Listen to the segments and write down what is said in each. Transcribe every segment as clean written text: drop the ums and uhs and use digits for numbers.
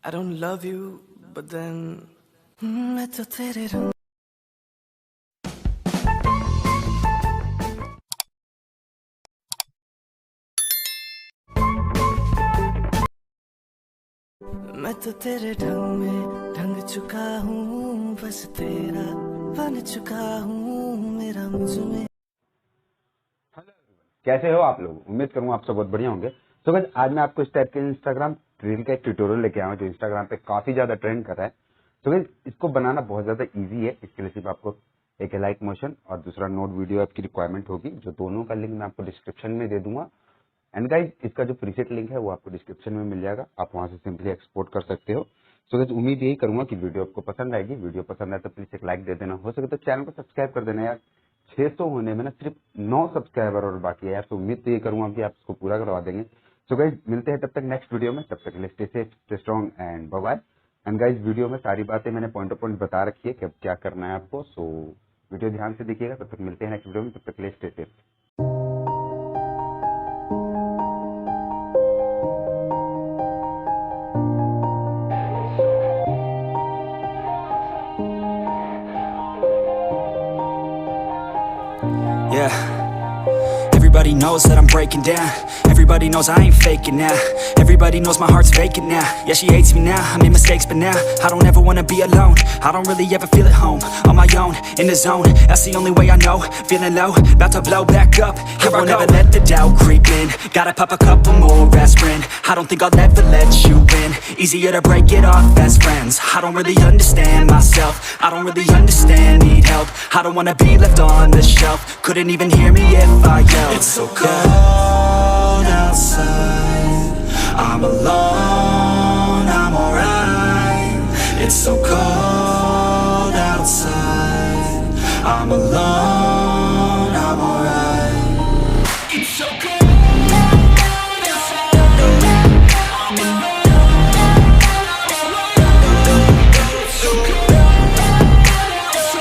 I don't love you, but then मैं तो तेरे रंग मैं तो तेरे ढंग में ढंग चुका हूँ बस तेरा बन चुका हूँ मेरा मुझ में। कैसे हो आप लोग? उम्मीद करूंगा आप सब बहुत बढ़िया होंगे। तो गाइस आज मैं आपको इस टाइप के इंस्टाग्राम रील का एक ट्यूटोरियल लेके आया हूं जो इंस्टाग्राम पे काफी ज्यादा ट्रेंड कर रहा है। तो गाइस इसको बनाना बहुत ज्यादा इजी है। इसके लिए सिर्फ आपको एक लाइक मोशन और दूसरा नोट वीडियो ऐप की रिक्वायरमेंट होगी, जो दोनों का लिंक मैं आपको डिस्क्रिप्शन में दे दूंगा। एंड गाइस इसका जो प्रीसेट लिंक है वो आपको डिस्क्रिप्शन में मिल जाएगा, आप वहां से सिंपली एक्सपोर्ट कर सकते हो। सो गाइस उम्मीद यही करूंगा कि वीडियो आपको पसंद आएगी। वीडियो पसंद आए तो प्लीज एक लाइक दे देना, हो सके तो चैनल को सब्सक्राइब कर देना यार। 600 होने में ना सिर्फ 9 सब्सक्राइबर और बाकी है यार, तो उम्मीद तो ये करूंगा कि आप इसको पूरा करवा देंगे। सो गाइस मिलते हैं तब तक नेक्स्ट वीडियो में, तब तक के लिए stay safe, stay strong and bye bye. And guys video में सारी बातें मैंने पॉइंट टू पॉइंट बता रखी है कि अब क्या करना है आपको। सो वीडियो ध्यान से देखिएगा। तब तक मिलते हैं नेक्स्ट वीडियो में, तब तक के लिए stay safe. Yeah, everybody knows that I'm breaking down. Everybody knows I ain't faking now. Everybody knows my heart's vacant now. Yeah, she hates me now, I made mistakes but now I don't ever wanna be alone. I don't really ever feel at home. On my own, in the zone, that's the only way I know. Feeling low, about to blow back up. Here I won't ever let the doubt creep in. Gotta pop a couple more aspirin. I don't think I'll ever let you in. Easier to break it off best friends. I don't really understand myself. I don't really understand, need help. I don't wanna be left on the shelf. Couldn't even hear me if I yelled. It's so cold outside, I'm alone, I'm alright. It's so cold outside, I'm alone, I'm alright. It's so cold outside, I'm alone, it's so cold outside,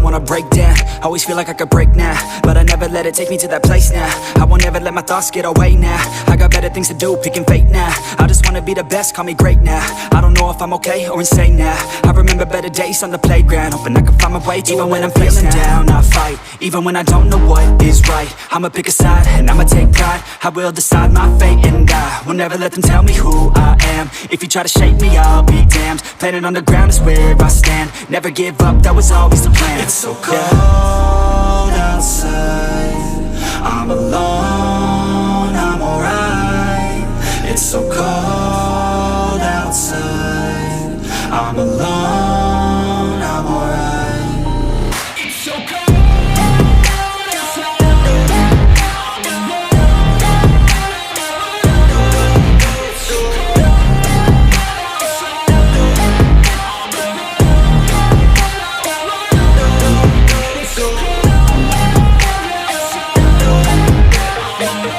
I'm break down, always feel like I could break now, but I never let it take me to that place now. I won't ever let my thoughts get away now. I got better things to do, picking fate now. I just wanna be the best, call me great now. I don't know if I'm okay or insane now. I remember better days on the playground, hoping I can find my way. Even when I'm feeling down, I fight. Even when I don't know what is right, I'ma pick a side and I'ma take pride. I will decide my fate and I will never let them tell me who I am. If you try to shake me, I'll be damned. Planet on the ground is where I stand. Never give up, that was always the plan. It's so cold outside, I'm alone, I'm alright. It's so cold outside, I'm alone, I'm alright. It's so cold outside, I'm alone, it's so cold outside, I'm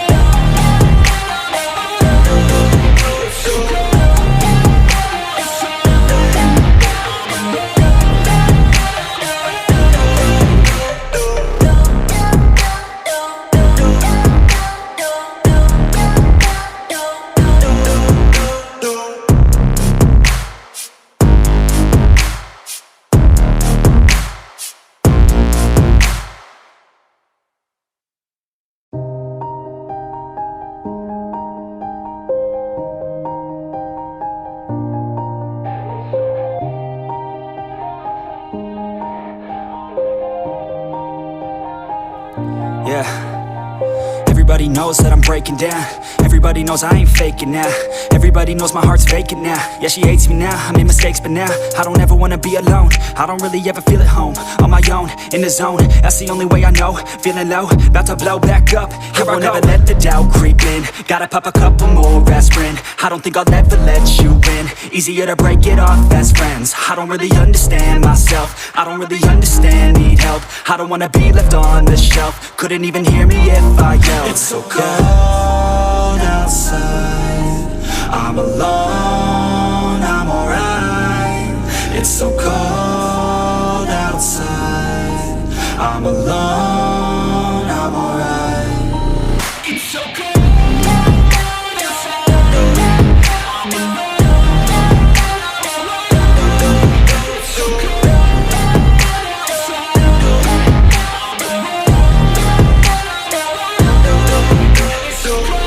Yeah, Everybody knows that I'm breaking down. Everybody knows I ain't faking now. Everybody knows my heart's vacant now. Yeah, she hates me now, I made mistakes but now I don't ever wanna be alone. I don't really ever feel at home. On my own, in the zone, that's the only way I know. Feeling low, about to blow back up. I won't ever let the doubt creep in. Gotta pop a couple more aspirin. I don't think I'll ever let you in. Easier to break it off best friends. I don't really understand myself. I don't really understand, need help. I don't wanna be left on the shelf. Couldn't even hear me if I yelled. It's so cold outside, I'm alone, I'm alright. It's so cold outside, I'm alone, I'm alright. It's so cold outside, I'm alone. It's so cold outside, I'm alone. It's so cold.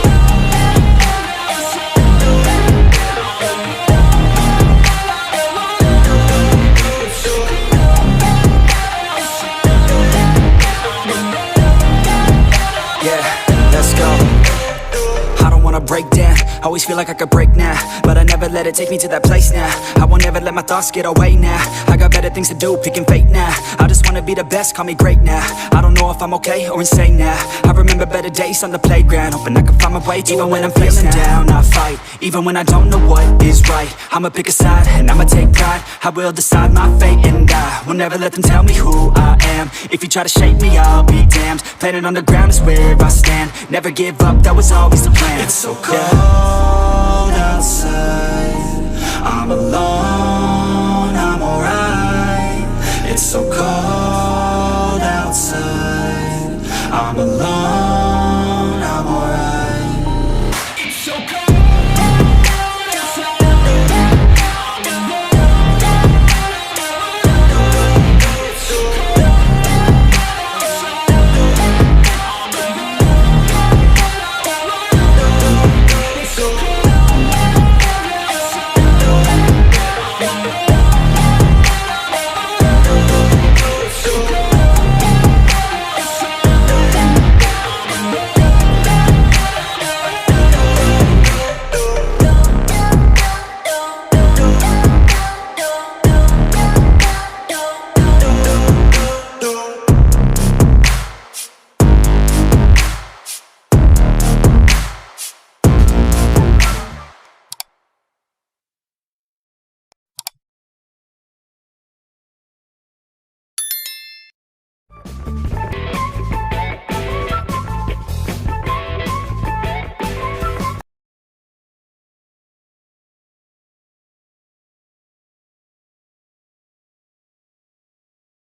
Break down, always feel like I could break now, but I never let it take me to that place now. I won't ever let my thoughts get away now. I got better things to do, picking fate now. I just wanna be the best, call me great now. I don't know if I'm okay or insane now. I remember better days on the playground, hoping I can find my way. Even when I'm feeling down, I fight. Even when I don't know what is right, I'ma pick a side and I'ma take pride. I will decide my fate and I will never let them tell me who I am. If you try to shape me, I'll be damned. Planet on the ground is where I stand. Never give up, that was always the plan. It's so cold outside, I'm alone, I'm alright. It's so cold outside, I'm alone.